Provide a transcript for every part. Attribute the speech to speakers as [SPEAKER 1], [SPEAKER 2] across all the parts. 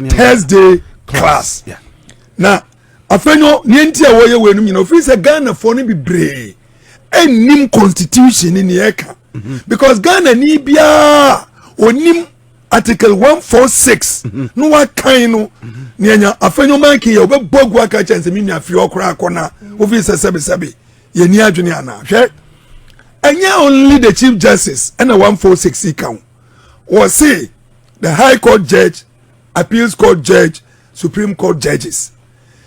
[SPEAKER 1] Thursday class.
[SPEAKER 2] Yeah.
[SPEAKER 1] Now, Afenyo nienti a woye wenu nyina ofi se Ghana for ni bibre. Enim constitution ni eka. Because Ghana ni bia onim Article 146 no wa kan no nianya Afenyo Markin ye obebogu aka chance mi nua fi okra akona ofi se sebe ye ni adwene ana hwe enya only the Chief Justice and the 146 count was say the High Court judge, Appeals Court judge, Supreme Court judges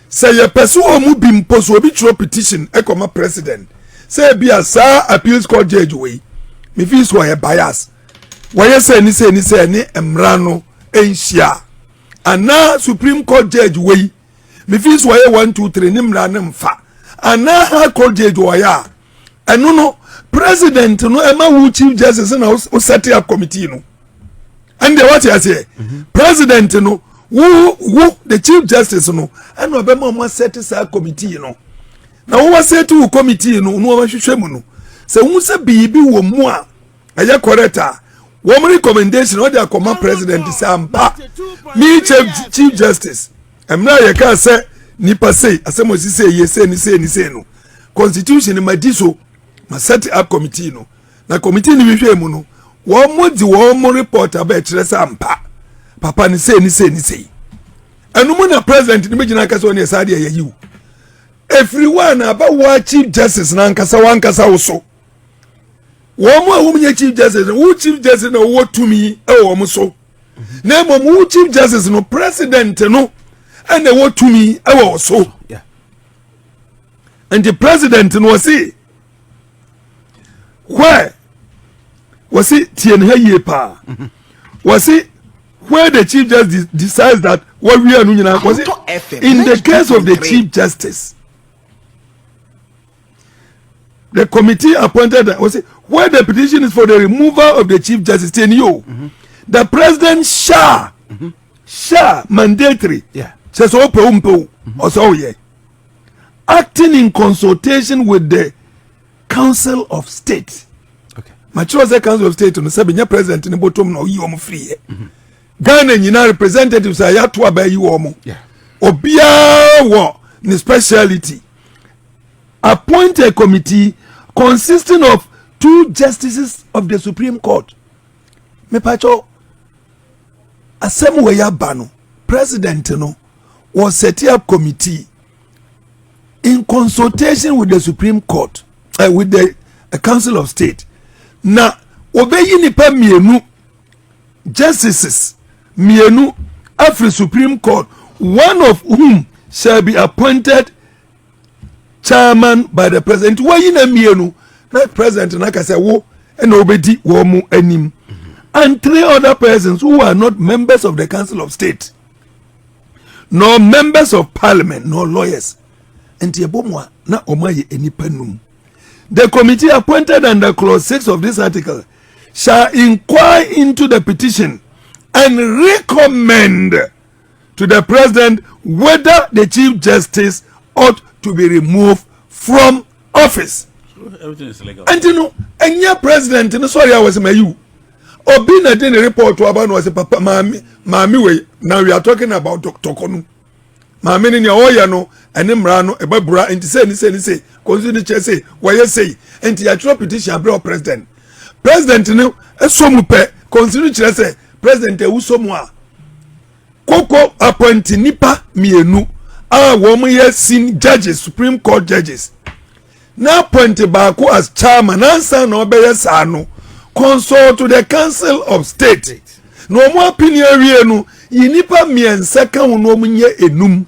[SPEAKER 1] say ye person omu bi mposo obi tro petition ekoma president say be a sa Appeals Court judge we me fi so ye bias why say ni emra no enhia ana Supreme Court judge we me fi so ye 1 2 3 ni mra ne mfa ana High Court judge wo ya eno no president no ema wu Chief Justice na o set up committee no and what you say president no who the Chief Justice no and obema mo set up committee no na wo set up committee no no hwehwe mu no se hu se bibi wo mu a aya correcta wo recommendation o dey command president say ampa me Chief Justice emra ye ka say nipa say asemo si say ye say ni say no constitution madiso ma set up committee no na committee ni hwehwe mu no wo mo report about kire say ampa papa ni say enu mu na president ni megina ka so ne sade ya yiwu everyone about what Chief Justice na nkasa wankasa wo so wo mo awu nye Chief Justice wo Chief Justice na wo tumi e wo mo so na mo wo Chief Justice no president no and the wo tumi e wo so
[SPEAKER 2] yeah.
[SPEAKER 1] And the president no say where was it tien ha ye pa was it where the Chief Justice decides that what we are doing now was it in the case of the Chief Justice the committee appointed was it where the petition is for the removal of the Chief Justice the president shall mandatory says also yeah acting in consultation with the Council of State.
[SPEAKER 2] Okay.
[SPEAKER 1] Mature the Council of State no say president ni bottom no yi omo free. Ghana nyina representatives are yato abayi omo.
[SPEAKER 2] Yeah.
[SPEAKER 1] Obia wo ni speciality. Appoint a committee consisting of 2 justices of the Supreme Court. Me pacho asem we ya ba no president no was set up committee in consultation with the Supreme Court. With the Council of State. Na obeyi nipa mienu justices mienu after Supreme Court, one of whom shall be appointed chairman by the president. Wayi na mienu na president na ka say wo and obedi wo mu anim. And 3 other persons who are not members of the Council of State, nor members of Parliament, nor lawyers. And yebomwa na omaye enipa num. The committee appointed under clause 6 of this article shall inquire into the petition and recommend to the president whether the Chief Justice ought to be removed from office.
[SPEAKER 3] Everything is legal.
[SPEAKER 1] And you know, and your president, no sorry, I was my you. Obi na did a report to about was a papa mami way. Now we are talking about Dr. Konu. Mami ni oya no enemra no ebabura enti say continue to say why you say enti ya throw petition abro president no esomu pe continue to say president ewusomu a koko appoint nipa mienu a wo mo ye sin judges Supreme Court judges na appoint baako as chairman answer no obeye sa no consult to the Council of State no mo opinion wie no yinipa miensa ka wo no munye enum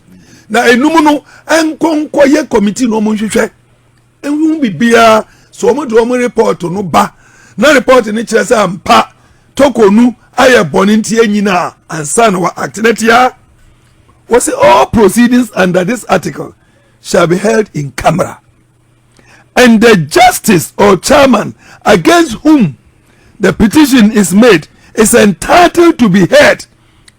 [SPEAKER 1] na enum no enkonko ye committee no mo hwehwe enwu bibia so mo do mo report no ba na report ni kire say ampa tokonu aye boni ntie nyina ansa no wa actinetia was all proceedings under this article shall be held in camera, and the justice or chairman against whom the petition is made is entitled to be heard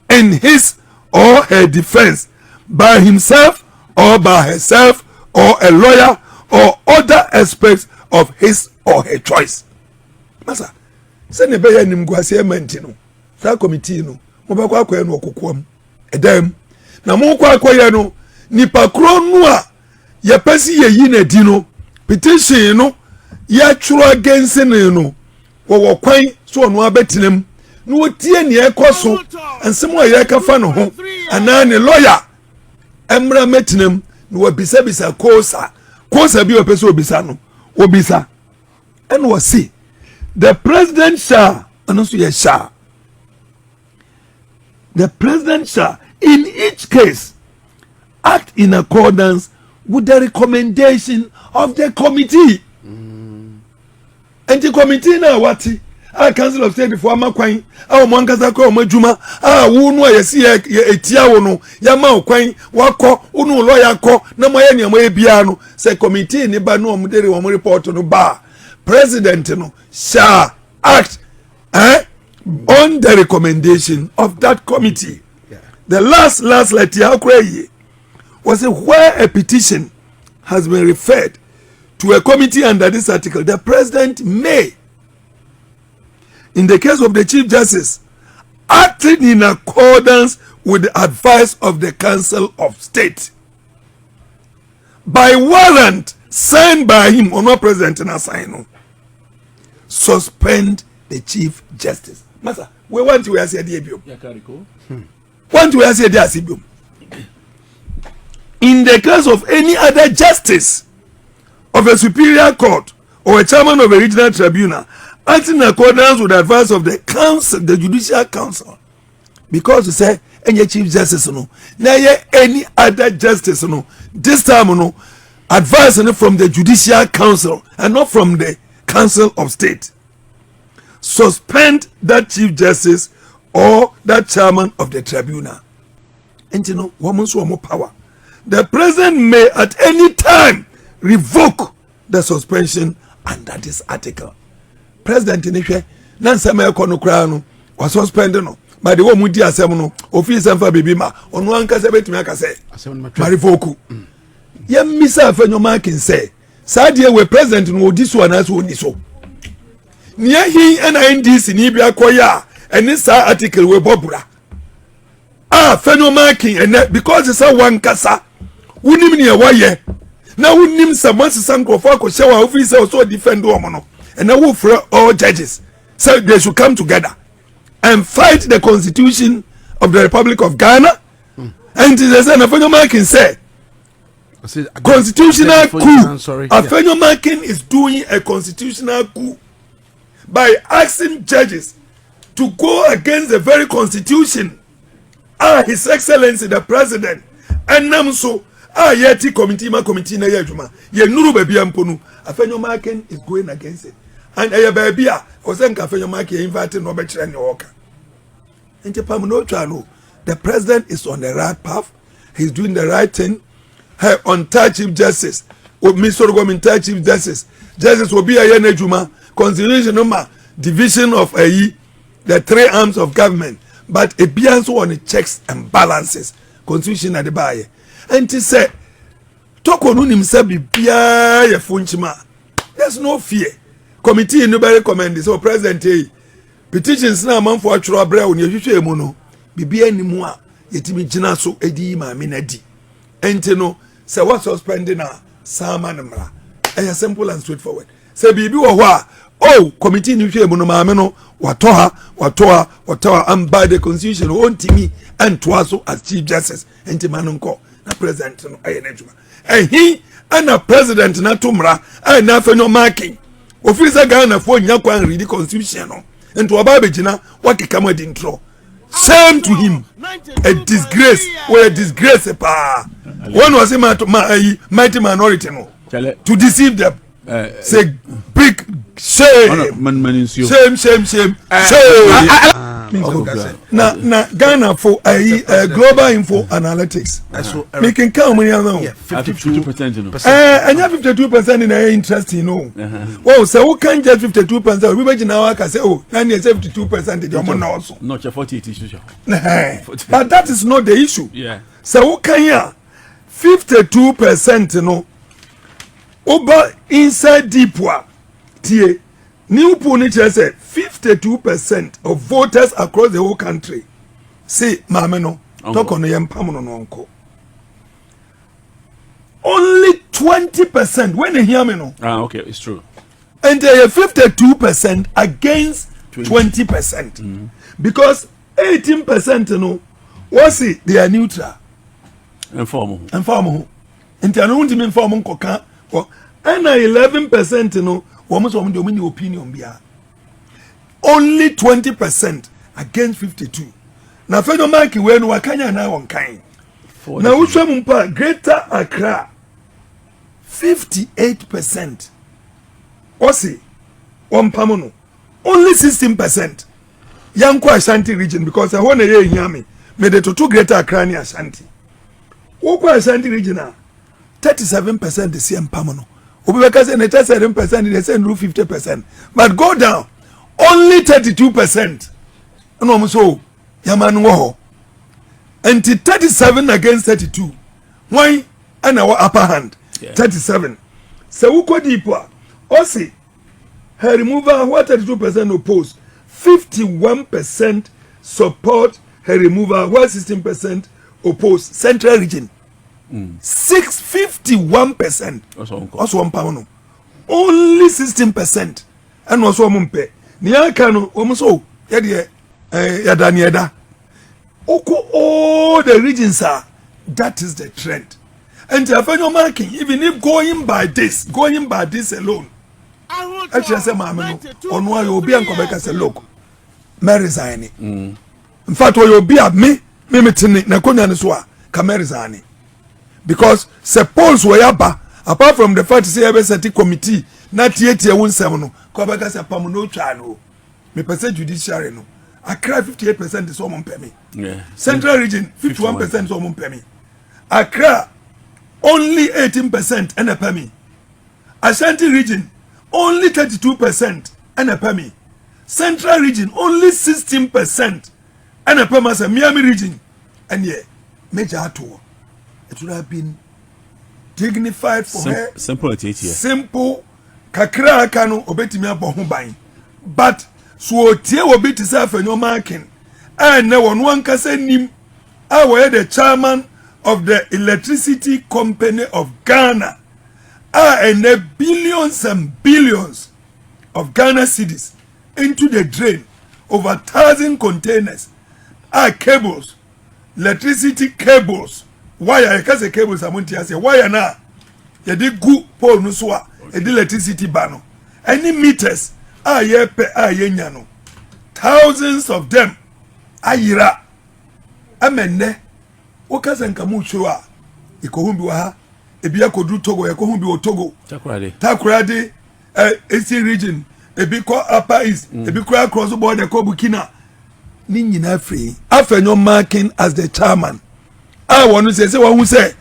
[SPEAKER 1] in his or her defense by himself or by herself or a lawyer or other aspects of his or her choice. Masa, se ne be ya nim guase menti no. Sa committee no, mo ba kwa no kokoam. edem na mo kwa akoye no nipa kro no a ye pesi ye yi na di no petition no ya tworo against no wo kwan so no abetinam no wotie ne ekoso ensem a ye kafa no ho ana ne lawyer emra metinam no wabisa kosa bi opese obisa no obisa and was see the president shall the president shall in each case act in accordance with the recommendation of the committee. And the committee now what? Council of State before Makwan, our Mankasako, Majuma, Wunu, Etia, Yama, Quine, Wako, Unu, lawyer, Namayani, Biano, say committee, Nibano, Muderi, report on the bar. President shall act on the recommendation of that committee. Yeah. The last letter was where a petition has been referred to a committee under this article. The president may, in the case of the Chief Justice, acting in accordance with the advice of the Council of State, by warrant signed by him or not president and assign, suspend the Chief Justice. Master, we want to ask you. Want to ask you. In the case of any other justice of a superior court or a chairman of a regional tribunal acting in accordance with the advice of the council, the judicial council, because you say any chief justice no, now any other justice no, this time no, advice from the judicial council and not from the Council of State. Suspend that chief justice or that chairman of the tribunal. And you know, woman's more power. The president may at any time revoke the suspension under this article. President Inishwe, Nansama Kono was suspended no. But the woman did no office and for Bibima on one casabet Makase. Marivoku. Yem Misa Afenyo Markin say, Sadia we president no this one as one so. Near he and NDC Nibia Koya and this article we Bobura. Afenyo Markin and because it's a one casa. Unim ni waye na unim someone sanko for ko shower officer also defend woman and now for all judges so they should come together and fight the constitution of the Republic of Ghana. And the son of Afenyo Markin said constitutional coup. Afenyo Markin is doing a constitutional coup by asking judges to go against the very constitution. His Excellency the President and Namso yeti committee na yejuma ye nuru baby amponu. Afenyo Markin is going against it and baby osenka Afenyo Markin invite no be kire ne woka enti pam no twa no. The president is on the right path. He's doing the right thing. Her on Chief Justice or Miss Sorogho Chief Justice will be a yenejuma constitution number division of the three arms of government, but a bianso on the checks and balances constitution at the buyer. And he said, Toko no himself be bia funchima. There's no fear. Committee nobody recommend this. So president petitions na man for actual bread on your mono. Be bia ni mua yetimi jina so edi ma minadi. Enteno say what suspending na sama namra. Simple and straightforward. Say bibi wa oh committee ni hwe mono ma me no watoa and by the constitution won timi and twaso as chief justice enti manonko na president no ayenejuma and he and a president na tumra and na Afenyo Markin officer Ghana for nya kwan read the constitution no enti oba begina wakeka mo dintro same to him a disgrace or a disgrace pa one was mighty minority no to deceive them say big shame na Ghana for global info analytics making count money now 52% and 52% in a interest you know well so who can get 52% we imagine now I can say oh 52% the money also
[SPEAKER 2] not 48 issue
[SPEAKER 1] but that is not the issue. So who can ya 52% no over inside deep war tie new puniture say 52% of voters across the whole country say mama no Toko no yempam no nonko. Only 20% when you hear me no.
[SPEAKER 2] Okay, it's true.
[SPEAKER 1] And they are 52% against 20%. Because 18% no was it they are neutral.
[SPEAKER 2] Informal.
[SPEAKER 1] And they are not even informal koka. And 11% no almost woman opinion bia. Only 20% against 52. Now Afenyo Markin when wakanya na one kind. Now which one Greater Accra 58%. Osi one pamono. Only 16%. Yanko Ashanti region because I want to hear Yami. Made it to two Greater Accra ni Ashanti. Woko Ashanti region 37% the same pamono. Ubeka say 37% they say 50%. But go down only 32%. No so Yaman wo. And 37 against 32. Why? And our upper hand. 37. So uko deeper. Osi her removal what 32% oppose. 51% support her removal while 16% oppose. Central region 51%. Also one pound. Only 16% and also mumpe. Niakano omuso yade yadanieda. Oko all the regions are that is the trend. And Afenyo Markin, even if going by this alone, actually say mama no on why you be and come back say look me resign. In fact you be at me tini na konya ne so a ka me resign because suppose we yaba apart from the fact say e set committee na tie won sem no come back say pam no twa no me person judiciary no Accra 58% is woman pay me. Yeah. Central region 51% is woman pay me. Accra only 18% and a pay me. Ashanti region only 32% and a pay me. Central region only 16% and a pay me. Miami region and yeah, major tour. It would have been dignified for her.
[SPEAKER 2] Simple.
[SPEAKER 1] Simple. Kakra kanu obeti mi abohun bayin. But so tie obi ti say Afenyo Markin and na won wan kase nim we the chairman of the electricity company of Ghana and the billions and billions of Ghana cedis into the drain over 1,000 containers cables, electricity cables, wire kase cables amunti ase wire na ye di gu pole no so a e di electricity bano any meters nyano thousands of them ayira amenne okasa nka mu hwe a ikohun bi wa ha ebi akodu Togo ekohun bi o Togo takurade Eastern region ebi ko Upper East ebi ko across the border ko Burkina ni nyina free Afenyo Markin as the chairman wonu say won say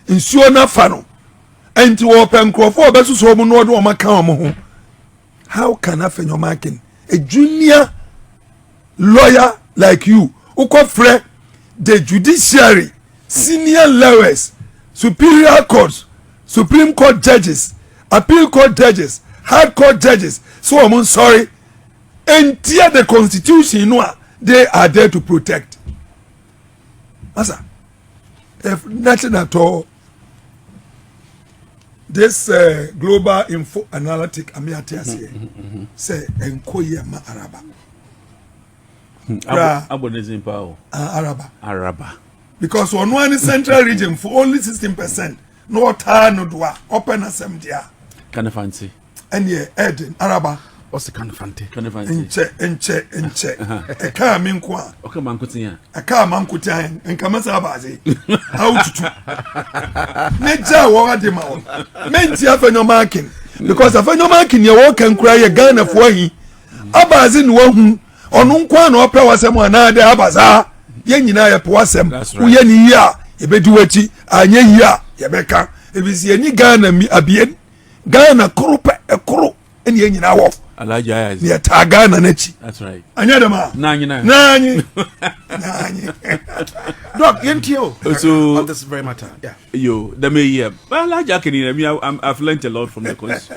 [SPEAKER 1] nsuo na fa no enti wo penkrofo obesuso mu no do o maka o mo ho. How can Afenyo Markin, a junior lawyer like you, who could free the judiciary, senior lawyers, superior courts, Supreme Court judges, appeal court judges, high court judges, so I'm sorry, and tear the constitution, they are there to protect. Asa, if nothing at all, this global info analytic amiatias here say enkoye ma araba araba because on one central region for only 16% no time no do open assembly there
[SPEAKER 2] can fancy
[SPEAKER 1] and yeah Eden araba
[SPEAKER 2] what's the kind of fancy
[SPEAKER 1] enche e ka me nko
[SPEAKER 2] okay mankuti ya
[SPEAKER 1] e ka mankuti an enka masa abaze how tutu meja wo ade ma wo menti Afenyo Markin because Afenyo Markin ye wo kan kura ye Ghana fo hi abaze ni wo hu onu nko na opɛ wasɛm ana de abaza ye nyina ye pe wasɛm wo ye ni yi a ye bedi wachi anya yi a ye beka ebisi ye ni Ghana mi abien Ghana koro pe ekoro eni ye nyina wo
[SPEAKER 2] Alaja is.
[SPEAKER 1] Near Tagana Nechi.
[SPEAKER 2] That's right.
[SPEAKER 1] Anyadama. Nani.
[SPEAKER 3] Doc, NTO.
[SPEAKER 2] So
[SPEAKER 3] on this very matter. Yeah.
[SPEAKER 2] Yo, the me yeah. Well, Alaja can I've learned a lot from the course.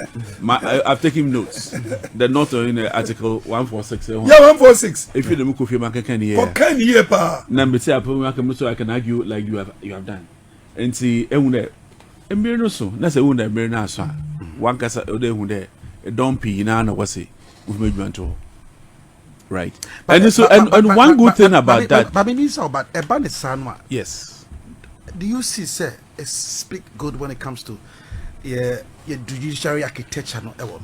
[SPEAKER 2] I've taken notes. The note in the article 146.
[SPEAKER 1] Yeah, 146.
[SPEAKER 2] If you don't move your market can
[SPEAKER 1] For can year pa.
[SPEAKER 2] Number say so I can argue like you have done. And see ehunde emire no so na say ehunde emire na so one kasa ode ehunde don't pee na na wase we medwanto right. And so and one good thing about that
[SPEAKER 3] but maybe so but about the sanwa.
[SPEAKER 2] Yes.
[SPEAKER 3] Do you see say speak good when it comes to your judiciary architecture no ever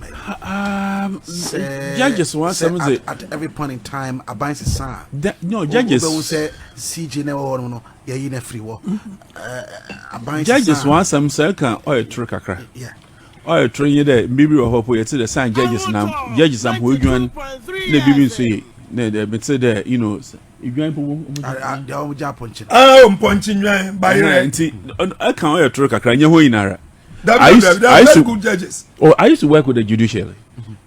[SPEAKER 2] judges want some say
[SPEAKER 3] at every point in time abans san
[SPEAKER 2] no judges
[SPEAKER 3] will say CJ no yeah you free war
[SPEAKER 2] judges want some say can oil trick akra
[SPEAKER 3] yeah
[SPEAKER 2] oil train there bibi wo hopo yet the sign judges now judges am ho dwan na bibi so ye na they say there you know igwan po
[SPEAKER 3] Japan
[SPEAKER 1] Punching by
[SPEAKER 2] I can oil trick akra nya ho inara.
[SPEAKER 1] I used to good judges.
[SPEAKER 2] Oh, I used to work with the judiciary.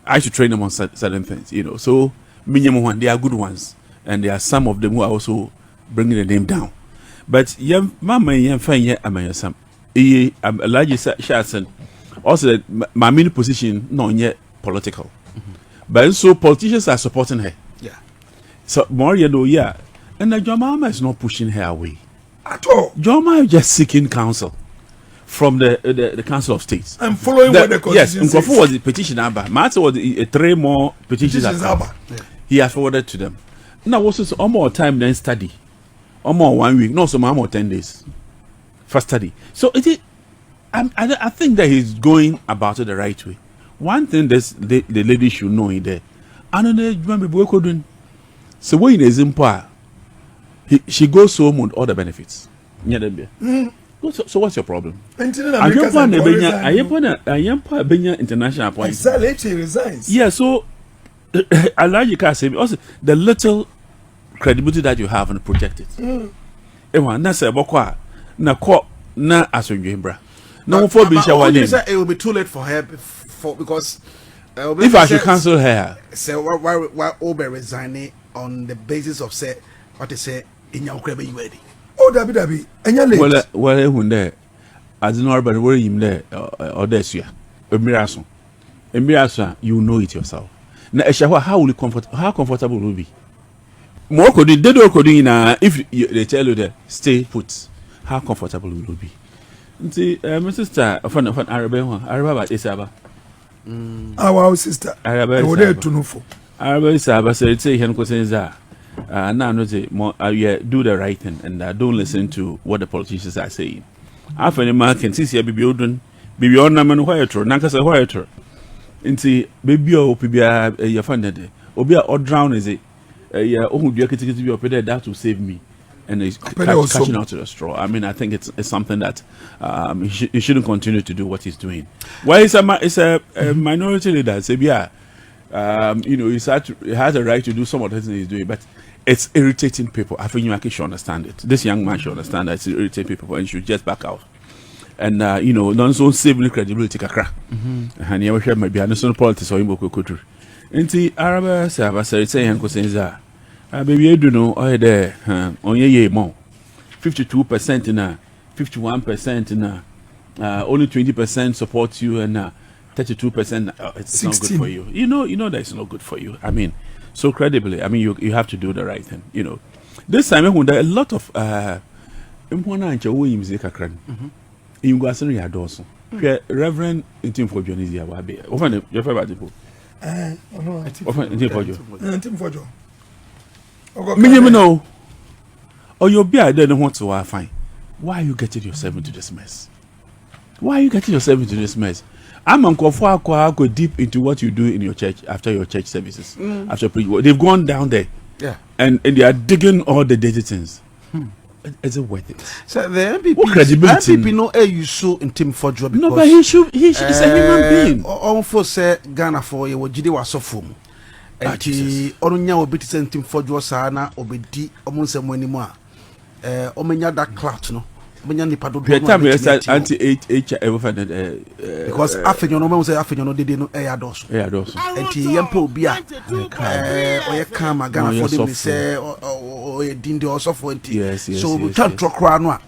[SPEAKER 2] I used to train them on certain things, you know. So, minimum one, they are good ones, and there are some of them who are also bringing the name down. But mama, young fine, yeah, I'm some. I'm a large Shatson. Also, my main position not yet political, but so politicians are supporting her.
[SPEAKER 3] Yeah.
[SPEAKER 2] So more you know, yeah, and the Jomama is not pushing her away
[SPEAKER 1] at all.
[SPEAKER 2] Jomama is just seeking counsel from the Council of States.
[SPEAKER 1] I'm following what the
[SPEAKER 2] Constitution says. Yes,
[SPEAKER 1] was
[SPEAKER 2] the petition number. Martin was 3 more petitions.
[SPEAKER 1] Yeah.
[SPEAKER 2] He has forwarded to them. Now, what's this? More time than study. More 1 week. No, so more 10 days for study. So it is. I think that he's going about it the right way. One thing that the lady should know in there. I don't know. Remember, we couldn't. So when is important, she goes home with all the benefits. So what's your international point.
[SPEAKER 1] Exactly, resigns.
[SPEAKER 2] Yeah, so I like you can say also the little credibility that you have and project it. Na say bokwa na ko na asundwembra. No for be
[SPEAKER 3] it will be too late for her because
[SPEAKER 2] if I should cancel her.
[SPEAKER 3] Say why Obe resigning on the basis of say what they say in your crebe you ready.
[SPEAKER 1] Oh, Dabi, and you're late.
[SPEAKER 2] Well, when there, as an urban, where him there, or this year, a miracle, you know it yourself. Now, how will you how comfortable will be? More could they do coding if they tell you that stay put, how comfortable will you be? See, my sister, a friend of an Arab Isaba.
[SPEAKER 1] Our sister,
[SPEAKER 2] Arab
[SPEAKER 1] to know for
[SPEAKER 2] Arab Isaba said, say, Henko says, now no say more do the right thing and don't listen to what the politicians are saying. Afenyo Markin since you be odun be on man white or nankasa white or nti baby o pibia ya fandede obi a or drown is it ya ohun do ekiti be up there that will save me and it's catching out to the straw. I mean, I think it's something that he shouldn't continue to do what he's doing. Why is a minority leader say yeah you know he has a right to do some of the things he's doing, but it's irritating people. I think you should understand it. This young man should understand that it's irritating people and should just back out. And you know, non-so saving credibility kakra. And you ever maybe national politics or imbo kuturu. Inti Araba say saying that baby you do know oh there on ye more 52% in 51% in only 20% support you and 32% it's 16. Not good for you. You know that it's not good for you. I mean, so credibly, I mean you have to do the right thing, you know. This time when there are a lot of important music kakran. You go asen ya doso. Reverend Intim for Johnny Wabe. Often your favorite people.
[SPEAKER 1] No,
[SPEAKER 2] Intim for Joe.
[SPEAKER 1] Intim for Joe.
[SPEAKER 2] Minimum no. Or you'll be I don't want to find. Why are you getting yourself into this mess? Why are you getting yourself into this mess? I'm go deep into what you do in your church after your church services. After they've gone down there.
[SPEAKER 3] Yeah.
[SPEAKER 2] And they are digging all the dirty things. Is it worth it?
[SPEAKER 3] So the MPP know you so in Tim Fodjo because
[SPEAKER 2] no, but he's a human being.
[SPEAKER 3] On for say Ghana for you Jide was so fum. And he onunya obi ti Tim Fodjo sa na obedi omunse mo animo a omenya that clout no menya nipa do
[SPEAKER 2] the time yes anti h ever find
[SPEAKER 3] because Afenyo no say Afenyo no dey no ados enti yempa obi a oye kan magana for dem say o dinde osofo enti so we can talk kra no a